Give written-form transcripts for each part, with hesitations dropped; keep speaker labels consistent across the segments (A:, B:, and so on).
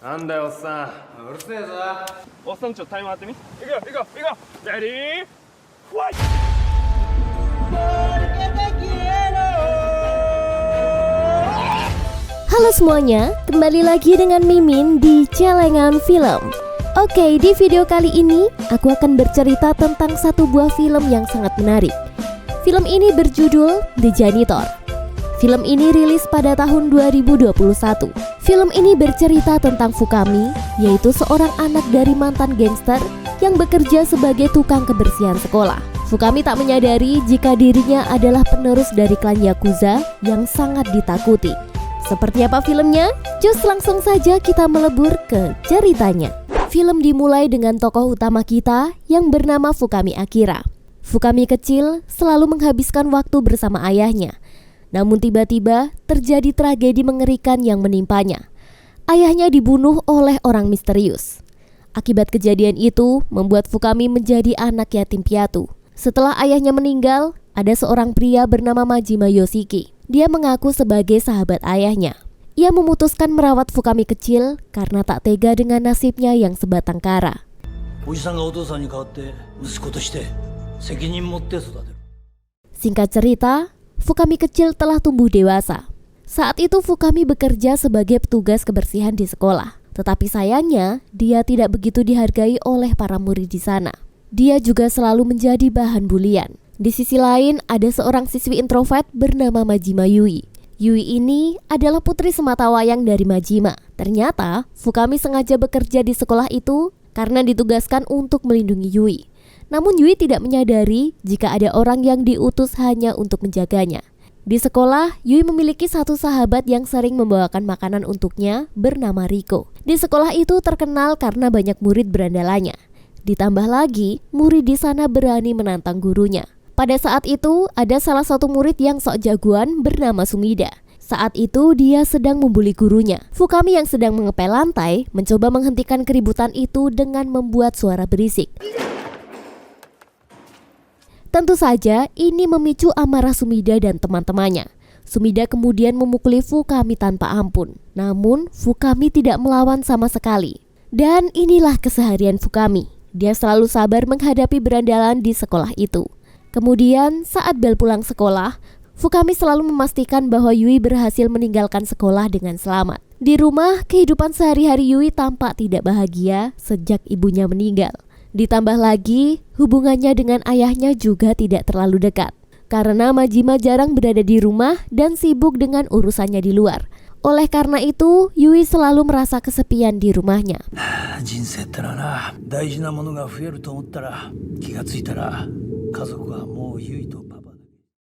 A: なんだよおっさん。うるせえぞ。おっさんちょっとタイム張ってみ。いくよいくよいくよ。レディーファイト。
B: Halo semuanya, kembali lagi dengan Mimin di Celengan Film. Oke, di video kali ini aku akan bercerita tentang satu buah film yang sangat menarik. Film ini berjudul The Janitor. Film ini rilis pada tahun 2021. Film ini bercerita tentang Fukami, yaitu seorang anak dari mantan gangster yang bekerja sebagai tukang kebersihan sekolah. Fukami tak menyadari jika dirinya adalah penerus dari klan Yakuza yang sangat ditakuti. Seperti apa filmnya? Just langsung saja kita melebur ke ceritanya. Film dimulai dengan tokoh utama kita yang bernama Fukami Akira. Fukami kecil selalu menghabiskan waktu bersama ayahnya. Namun tiba-tiba terjadi tragedi mengerikan yang menimpanya. Ayahnya dibunuh oleh orang misterius. Akibat kejadian itu membuat Fukami menjadi anak yatim piatu. Setelah ayahnya meninggal, ada seorang pria bernama Majima Yoshiki. Dia mengaku sebagai sahabat ayahnya. Ia memutuskan merawat Fukami kecil karena tak tega dengan nasibnya yang sebatang kara. Singkat cerita, Fukami kecil telah tumbuh dewasa. Saat itu Fukami bekerja sebagai petugas kebersihan di sekolah. Tetapi sayangnya, dia tidak begitu dihargai oleh para murid di sana. Dia juga selalu menjadi bahan bulian. Di sisi lain, ada seorang siswi introvert bernama Majima Yui. Yui ini adalah putri sematawayang dari Majima. Ternyata, Fukami sengaja bekerja di sekolah itu karena ditugaskan untuk melindungi Yui. Namun Yui tidak menyadari jika ada orang yang diutus hanya untuk menjaganya. Di sekolah, Yui memiliki satu sahabat yang sering membawakan makanan untuknya bernama Riko. Di sekolah itu terkenal karena banyak murid berandalanya. Ditambah lagi, murid di sana berani menantang gurunya. Pada saat itu, ada salah satu murid yang sok jagoan bernama Sumida. Saat itu, dia sedang membuli gurunya. Fukami yang sedang mengepel lantai mencoba menghentikan keributan itu dengan membuat suara berisik. Tentu saja, ini memicu amarah Sumida dan teman-temannya. Sumida kemudian memukuli Fukami tanpa ampun. Namun, Fukami tidak melawan sama sekali. Dan inilah keseharian Fukami. Dia selalu sabar menghadapi berandalan di sekolah itu. Kemudian, saat bel pulang sekolah, Fukami selalu memastikan bahwa Yui berhasil meninggalkan sekolah dengan selamat. Di rumah, kehidupan sehari-hari Yui tampak tidak bahagia sejak ibunya meninggal. Ditambah lagi, hubungannya dengan ayahnya juga tidak terlalu dekat. Karena Majima jarang berada di rumah dan sibuk dengan urusannya di luar. Oleh karena itu, Yui selalu merasa kesepian di rumahnya.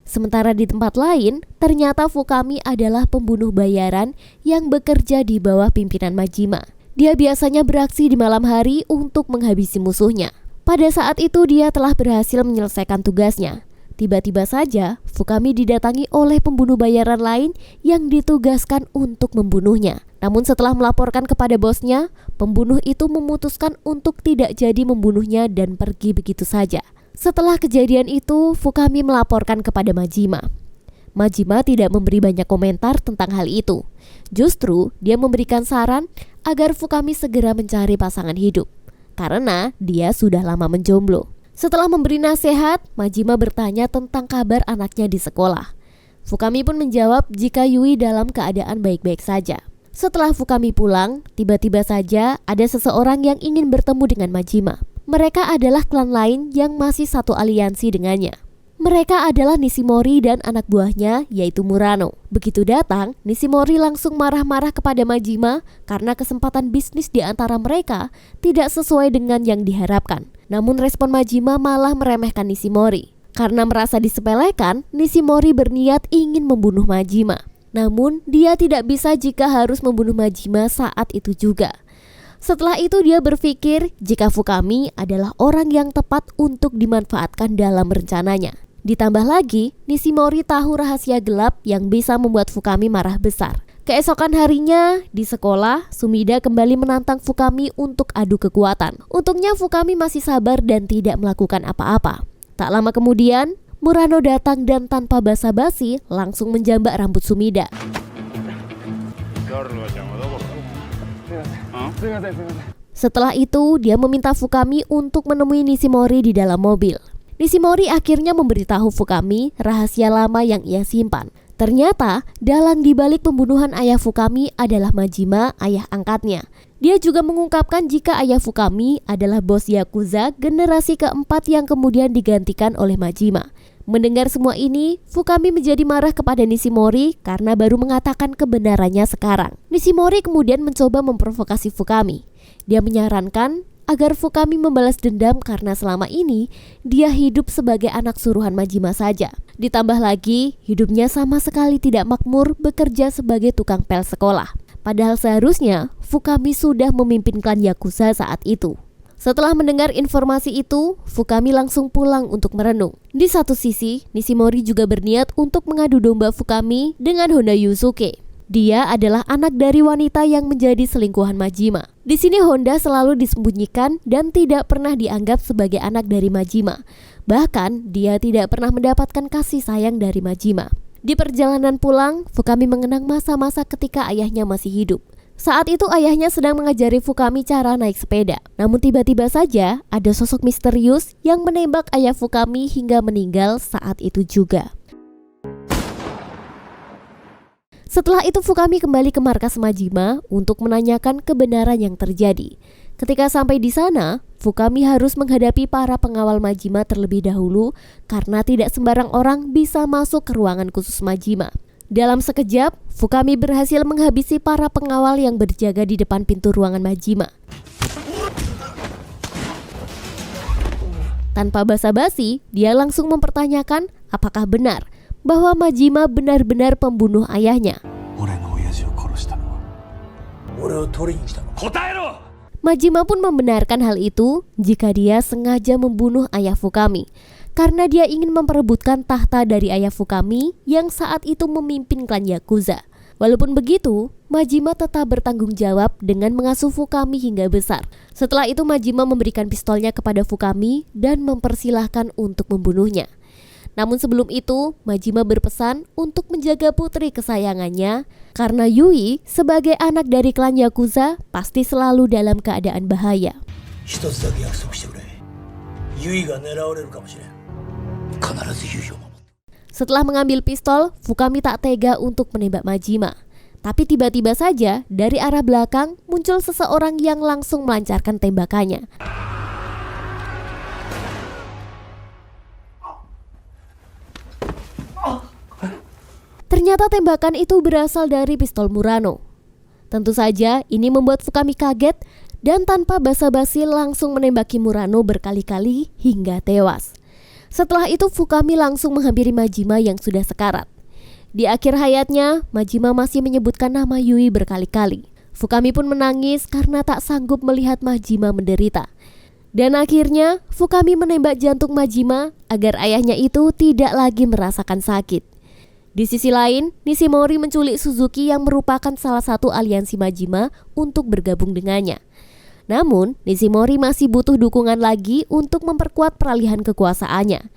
B: Sementara di tempat lain, ternyata Fukami adalah pembunuh bayaran yang bekerja di bawah pimpinan Majima. Dia biasanya beraksi di malam hari untuk menghabisi musuhnya. Pada saat itu dia telah berhasil menyelesaikan tugasnya. Tiba-tiba saja Fukami didatangi oleh pembunuh bayaran lain yang ditugaskan untuk membunuhnya. Namun setelah melaporkan kepada bosnya, pembunuh itu memutuskan untuk tidak jadi membunuhnya dan pergi begitu saja. Setelah kejadian itu, Fukami melaporkan kepada Majima. Majima tidak memberi banyak komentar tentang hal itu. Justru dia memberikan saran agar Fukami segera mencari pasangan hidup, karena dia sudah lama menjomblo. Setelah memberi nasihat, Majima bertanya tentang kabar anaknya di sekolah. Fukami pun menjawab jika Yui dalam keadaan baik-baik saja. Setelah Fukami pulang, tiba-tiba saja ada seseorang yang ingin bertemu dengan Majima. Mereka adalah klan lain yang masih satu aliansi dengannya. Mereka adalah Nishimori dan anak buahnya yaitu Murano. Begitu datang, Nishimori langsung marah-marah kepada Majima karena kesempatan bisnis di antara mereka tidak sesuai dengan yang diharapkan. Namun respon Majima malah meremehkan Nishimori. Karena merasa disepelekan, Nishimori berniat ingin membunuh Majima. Namun dia tidak bisa jika harus membunuh Majima saat itu juga. Setelah itu dia berpikir jika Fukami adalah orang yang tepat untuk dimanfaatkan dalam rencananya. Ditambah lagi, Nishimori tahu rahasia gelap yang bisa membuat Fukami marah besar. Keesokan harinya, di sekolah, Sumida kembali menantang Fukami untuk adu kekuatan. Untungnya Fukami masih sabar dan tidak melakukan apa-apa. Tak lama kemudian, Murano datang dan tanpa basa-basi langsung menjambak rambut Sumida. Setelah itu, dia meminta Fukami untuk menemui Nishimori di dalam mobil. Nishimori akhirnya memberitahu Fukami rahasia lama yang ia simpan. Ternyata, dalang dibalik pembunuhan ayah Fukami adalah Majima, ayah angkatnya. Dia juga mengungkapkan jika ayah Fukami adalah bos Yakuza generasi keempat yang kemudian digantikan oleh Majima. Mendengar semua ini, Fukami menjadi marah kepada Nishimori karena baru mengatakan kebenarannya sekarang. Nishimori kemudian mencoba memprovokasi Fukami. Dia menyarankan agar Fukami membalas dendam karena selama ini dia hidup sebagai anak suruhan Majima saja. Ditambah lagi, hidupnya sama sekali tidak makmur bekerja sebagai tukang pel sekolah. Padahal seharusnya Fukami sudah memimpin klan Yakuza saat itu. Setelah mendengar informasi itu, Fukami langsung pulang untuk merenung. Di satu sisi, Nishimori juga berniat untuk mengadu domba Fukami dengan Honda Yusuke. Dia adalah anak dari wanita yang menjadi selingkuhan Majima. Di sini Honda selalu disembunyikan dan tidak pernah dianggap sebagai anak dari Majima. Bahkan, dia tidak pernah mendapatkan kasih sayang dari Majima. Di perjalanan pulang, Fukami mengenang masa-masa ketika ayahnya masih hidup. Saat itu ayahnya sedang mengajari Fukami cara naik sepeda. Namun tiba-tiba saja ada sosok misterius yang menembak ayah Fukami hingga meninggal saat itu juga. Setelah itu Fukami kembali ke markas Majima untuk menanyakan kebenaran yang terjadi. Ketika sampai di sana, Fukami harus menghadapi para pengawal Majima terlebih dahulu karena tidak sembarang orang bisa masuk ke ruangan khusus Majima. Dalam sekejap, Fukami berhasil menghabisi para pengawal yang berjaga di depan pintu ruangan Majima. Tanpa basa-basi, dia langsung mempertanyakan apakah benar bahwa Majima benar-benar pembunuh ayahnya. Majima pun membenarkan hal itu jika dia sengaja membunuh ayah Fukami karena dia ingin memperebutkan tahta dari ayah Fukami yang saat itu memimpin klan Yakuza. Walaupun begitu, Majima tetap bertanggung jawab dengan mengasuh Fukami hingga besar. Setelah itu Majima memberikan pistolnya kepada Fukami dan mempersilahkan untuk membunuhnya. Namun sebelum itu, Majima berpesan untuk menjaga putri kesayangannya karena Yui sebagai anak dari klan Yakuza pasti selalu dalam keadaan bahaya. Setelah mengambil pistol, Fukami tak tega untuk menembak Majima. Tapi tiba-tiba saja dari arah belakang muncul seseorang yang langsung melancarkan tembakannya. Ternyata tembakan itu berasal dari pistol Murano. Tentu saja ini membuat Fukami kaget dan tanpa basa-basi langsung menembaki Murano berkali-kali hingga tewas. Setelah itu Fukami langsung menghampiri Majima yang sudah sekarat. Di akhir hayatnya, Majima masih menyebutkan nama Yui berkali-kali. Fukami pun menangis karena tak sanggup melihat Majima menderita. Dan akhirnya Fukami menembak jantung Majima agar ayahnya itu tidak lagi merasakan sakit. Di sisi lain, Nishimori menculik Suzuki yang merupakan salah satu aliansi Majima untuk bergabung dengannya. Namun, Nishimori masih butuh dukungan lagi untuk memperkuat peralihan kekuasaannya.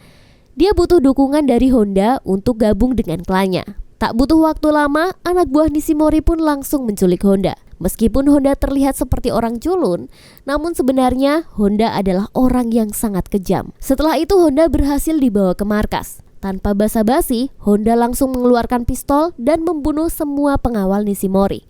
B: Dia butuh dukungan dari Honda untuk gabung dengan klannya. Tak butuh waktu lama, anak buah Nishimori pun langsung menculik Honda. Meskipun Honda terlihat seperti orang culun, namun sebenarnya Honda adalah orang yang sangat kejam. Setelah itu Honda berhasil dibawa ke markas. Tanpa basa-basi, Honda langsung mengeluarkan pistol dan membunuh semua pengawal Nishimori.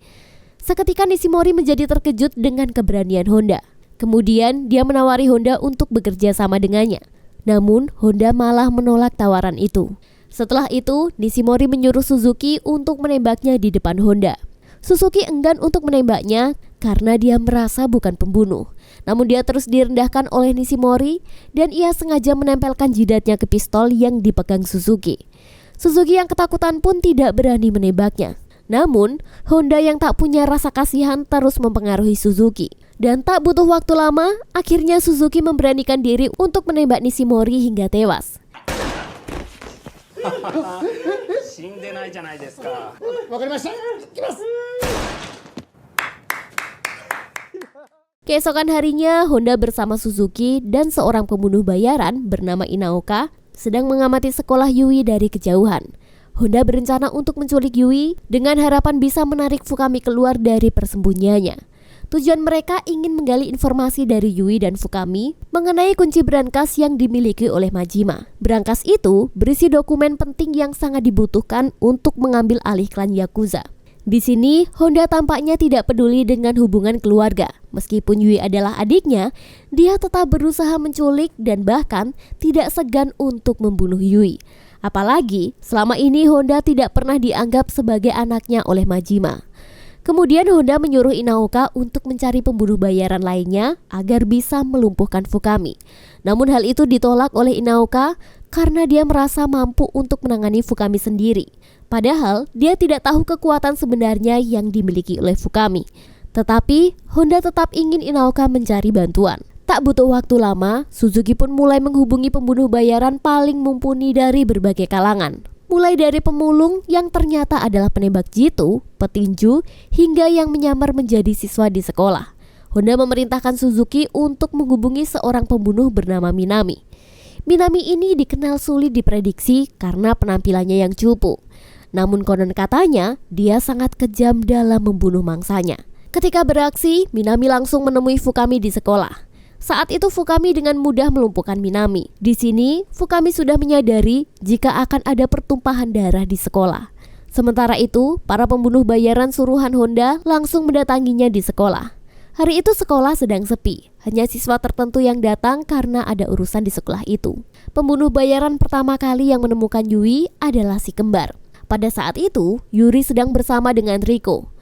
B: Seketika Nishimori menjadi terkejut dengan keberanian Honda. Kemudian dia menawari Honda untuk bekerja sama dengannya. Namun Honda malah menolak tawaran itu. Setelah itu, Nishimori menyuruh Suzuki untuk menembaknya di depan Honda. Suzuki enggan untuk menembaknya karena dia merasa bukan pembunuh. Namun dia terus direndahkan oleh Nishimori dan ia sengaja menempelkan jidatnya ke pistol yang dipegang Suzuki. Suzuki yang ketakutan pun tidak berani menembaknya. Namun, Honda yang tak punya rasa kasihan terus mempengaruhi Suzuki. Dan tak butuh waktu lama, akhirnya Suzuki memberanikan diri untuk menembak Nishimori hingga tewas. Keesokan harinya, Honda bersama Suzuki dan seorang pembunuh bayaran bernama Inaoka sedang mengamati sekolah Yui dari kejauhan. Honda berencana untuk menculik Yui dengan harapan bisa menarik Fukami keluar dari persembunyiannya. Tujuan mereka ingin menggali informasi dari Yui dan Fukami mengenai kunci brankas yang dimiliki oleh Majima. Brankas itu berisi dokumen penting yang sangat dibutuhkan untuk mengambil alih klan Yakuza. Di sini, Honda tampaknya tidak peduli dengan hubungan keluarga. Meskipun Yui adalah adiknya, dia tetap berusaha menculik dan bahkan tidak segan untuk membunuh Yui. Apalagi, selama ini Honda tidak pernah dianggap sebagai anaknya oleh Majima. Kemudian Honda menyuruh Inaoka untuk mencari pembunuh bayaran lainnya agar bisa melumpuhkan Fukami. Namun hal itu ditolak oleh Inaoka karena dia merasa mampu untuk menangani Fukami sendiri. Padahal dia tidak tahu kekuatan sebenarnya yang dimiliki oleh Fukami. Tetapi Honda tetap ingin Inaoka mencari bantuan. Tak butuh waktu lama, Suzuki pun mulai menghubungi pembunuh bayaran paling mumpuni dari berbagai kalangan. Mulai dari pemulung yang ternyata adalah penembak jitu, petinju, hingga yang menyamar menjadi siswa di sekolah. Honda memerintahkan Suzuki untuk menghubungi seorang pembunuh bernama Minami. Minami ini dikenal sulit diprediksi karena penampilannya yang cupu. Namun konon katanya, dia sangat kejam dalam membunuh mangsanya. Ketika beraksi, Minami langsung menemui Fukami di sekolah. Saat itu Fukami dengan mudah melumpuhkan Minami. Di sini, Fukami sudah menyadari jika akan ada pertumpahan darah di sekolah. Sementara itu, para pembunuh bayaran suruhan Honda langsung mendatanginya di sekolah. Hari itu sekolah sedang sepi. Hanya siswa tertentu yang datang karena ada urusan di sekolah itu. Pembunuh bayaran pertama kali yang menemukan Yui adalah si kembar. Pada saat itu, Yuri sedang bersama dengan Riko.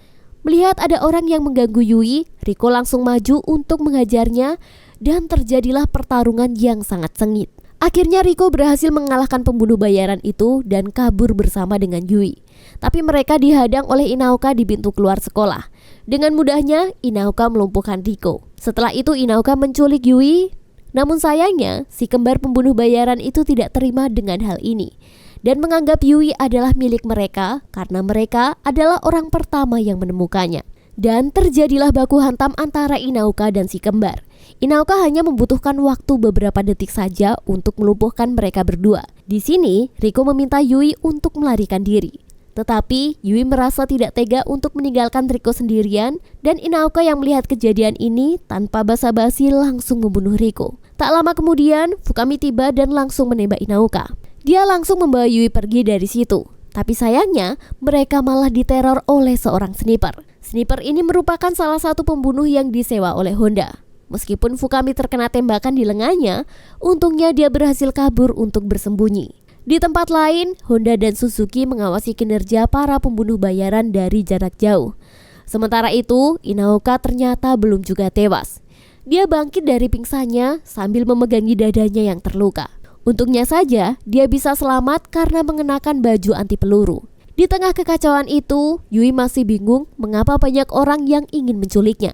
B: Melihat ada orang yang mengganggu Yui, Riko langsung maju untuk menghajarnya dan terjadilah pertarungan yang sangat sengit. Akhirnya Riko berhasil mengalahkan pembunuh bayaran itu dan kabur bersama dengan Yui. Tapi mereka dihadang oleh Inaoka di pintu keluar sekolah. Dengan mudahnya, Inaoka melumpuhkan Riko. Setelah itu Inaoka menculik Yui. Namun sayangnya, si kembar pembunuh bayaran itu tidak terima dengan hal ini dan menganggap Yui adalah milik mereka karena mereka adalah orang pertama yang menemukannya. Dan terjadilah baku hantam antara Inaoka dan si kembar. Inaoka hanya membutuhkan waktu beberapa detik saja untuk melumpuhkan mereka berdua. Di sini, Riko meminta Yui untuk melarikan diri. Tetapi Yui merasa tidak tega untuk meninggalkan Riko sendirian dan Inaoka yang melihat kejadian ini tanpa basa-basi langsung membunuh Riko. Tak lama kemudian, Fukami tiba dan langsung menembak Inaoka. Dia langsung membawa Yui pergi dari situ. Tapi sayangnya, mereka malah diteror oleh seorang sniper. Sniper ini merupakan salah satu pembunuh yang disewa oleh Honda. Meskipun Fukami terkena tembakan di lengannya, untungnya dia berhasil kabur untuk bersembunyi. Di tempat lain, Honda dan Suzuki mengawasi kinerja para pembunuh bayaran dari jarak jauh. Sementara itu, Inaoka ternyata belum juga tewas. Dia bangkit dari pingsannya sambil memegangi dadanya yang terluka. Untungnya saja, dia bisa selamat karena mengenakan baju anti peluru. Di tengah kekacauan itu, Yui masih bingung mengapa banyak orang yang ingin menculiknya.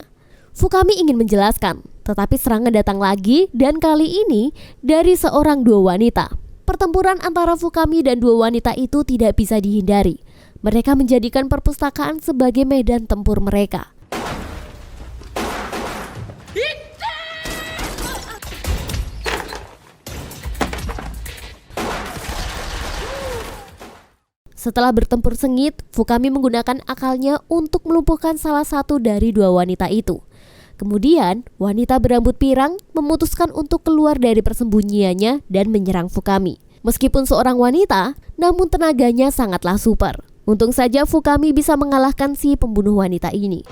B: Fukami ingin menjelaskan, tetapi serangan datang lagi dan kali ini dari seorang dua wanita. Pertempuran antara Fukami dan dua wanita itu tidak bisa dihindari. Mereka menjadikan perpustakaan sebagai medan tempur mereka. Setelah bertempur sengit, Fukami menggunakan akalnya untuk melumpuhkan salah satu dari dua wanita itu. Kemudian, wanita berambut pirang memutuskan untuk keluar dari persembunyiannya dan menyerang Fukami. Meskipun seorang wanita, namun tenaganya sangatlah super. Untung saja Fukami bisa mengalahkan si pembunuh wanita ini.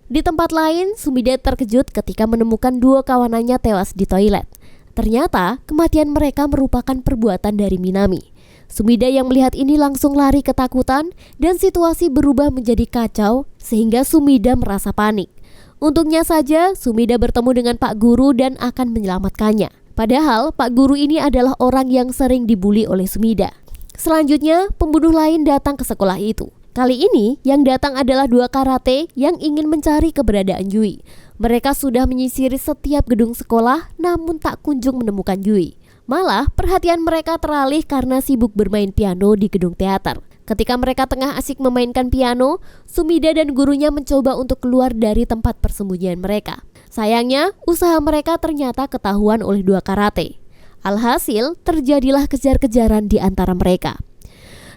B: Di tempat lain, Sumida terkejut ketika menemukan dua kawanannya tewas di toilet. Ternyata, kematian mereka merupakan perbuatan dari Minami. Sumida yang melihat ini langsung lari ketakutan dan situasi berubah menjadi kacau sehingga Sumida merasa panik. Untungnya saja, Sumida bertemu dengan Pak Guru dan akan menyelamatkannya. Padahal, Pak Guru ini adalah orang yang sering dibully oleh Sumida. Selanjutnya, pembunuh lain datang ke sekolah itu. Kali ini, yang datang adalah dua karate yang ingin mencari keberadaan Yui. Mereka sudah menyisiri setiap gedung sekolah, namun tak kunjung menemukan Yui. Malah, perhatian mereka teralih karena sibuk bermain piano di gedung teater. Ketika mereka tengah asik memainkan piano, Sumida dan gurunya mencoba untuk keluar dari tempat persembunyian mereka. Sayangnya, usaha mereka ternyata ketahuan oleh dua karate. Alhasil, terjadilah kejar-kejaran di antara mereka.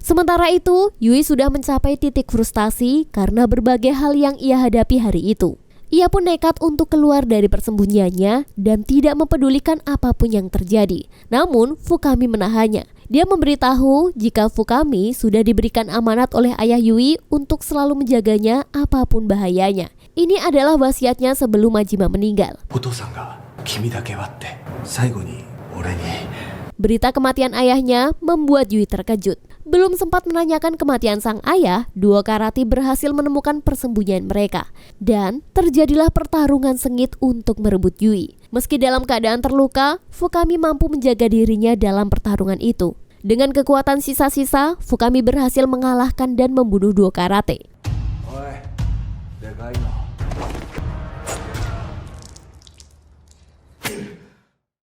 B: Sementara itu, Yui sudah mencapai titik frustasi karena berbagai hal yang ia hadapi hari itu. Ia pun nekat untuk keluar dari persembunyiannya dan tidak mempedulikan apapun yang terjadi. Namun, Fukami menahannya. Dia memberitahu jika Fukami sudah diberikan amanat oleh ayah Yui untuk selalu menjaganya apapun bahayanya. Ini adalah wasiatnya sebelum Majima meninggal. Berita kematian ayahnya membuat Yui terkejut. Belum sempat menanyakan kematian sang ayah, dua karati berhasil menemukan persembunyian mereka. Dan terjadilah pertarungan sengit untuk merebut Yui. Meski dalam keadaan terluka, Fukami mampu menjaga dirinya dalam pertarungan itu. Dengan kekuatan sisa-sisa, Fukami berhasil mengalahkan dan membunuh dua karate.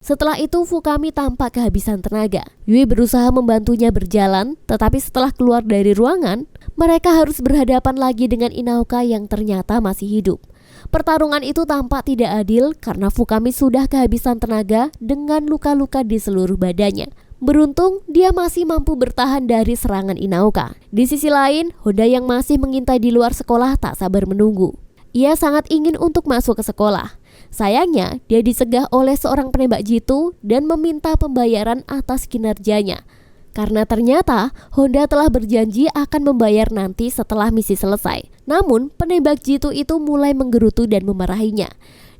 B: Setelah itu Fukami tampak kehabisan tenaga. Yui berusaha membantunya berjalan, tetapi setelah keluar dari ruangan, mereka harus berhadapan lagi dengan Inaoka yang ternyata masih hidup. Pertarungan itu tampak tidak adil karena Fukami sudah kehabisan tenaga dengan luka-luka di seluruh badannya. Beruntung, dia masih mampu bertahan dari serangan Inaoka. Di sisi lain, Honda yang masih mengintai di luar sekolah tak sabar menunggu. Ia sangat ingin untuk masuk ke sekolah. Sayangnya, dia disegah oleh seorang penembak jitu dan meminta pembayaran atas kinerjanya. Karena ternyata Honda telah berjanji akan membayar nanti setelah misi selesai. Namun, penembak jitu itu mulai menggerutu dan memarahinya.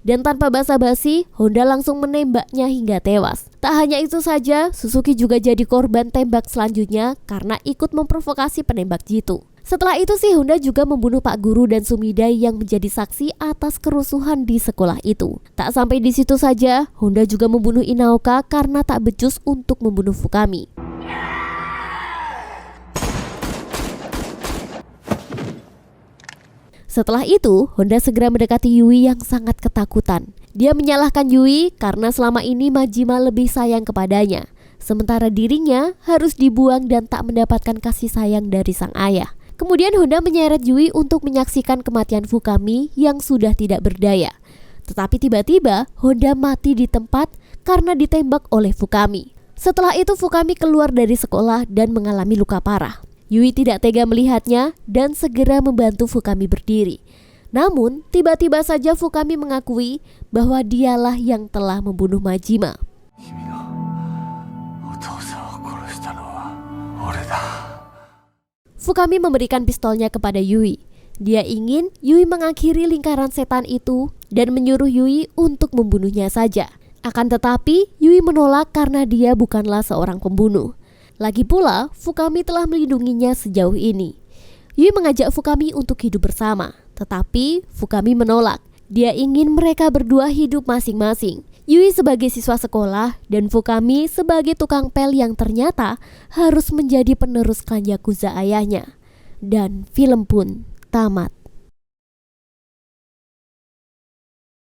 B: Dan tanpa basa-basi, Honda langsung menembaknya hingga tewas. Tak hanya itu saja, Suzuki juga jadi korban tembak selanjutnya karena ikut memprovokasi penembak jitu. Setelah itu si Honda juga membunuh Pak Guru dan Sumida yang menjadi saksi atas kerusuhan di sekolah itu. Tak sampai di situ saja, Honda juga membunuh Inaoka karena tak becus untuk membunuh Fukami. Setelah itu, Honda segera mendekati Yui yang sangat ketakutan. Dia menyalahkan Yui karena selama ini Majima lebih sayang kepadanya. Sementara dirinya harus dibuang dan tak mendapatkan kasih sayang dari sang ayah. Kemudian Honda menyeret Yui untuk menyaksikan kematian Fukami yang sudah tidak berdaya. Tetapi tiba-tiba Honda mati di tempat karena ditembak oleh Fukami. Setelah itu Fukami keluar dari sekolah dan mengalami luka parah. Yui tidak tega melihatnya dan segera membantu Fukami berdiri. Namun tiba-tiba saja Fukami mengakui bahwa dialah yang telah membunuh Majima. Fukami memberikan pistolnya kepada Yui. Dia ingin Yui mengakhiri lingkaran setan itu dan menyuruh Yui untuk membunuhnya saja. Akan tetapi, Yui menolak karena dia bukanlah seorang pembunuh. Lagi pula, Fukami telah melindunginya sejauh ini. Yui mengajak Fukami untuk hidup bersama, tetapi Fukami menolak. Dia ingin mereka berdua hidup masing-masing. Yui sebagai siswa sekolah dan Fukami sebagai tukang pel yang ternyata harus menjadi penerus klan Yakuza ayahnya. Dan film pun tamat.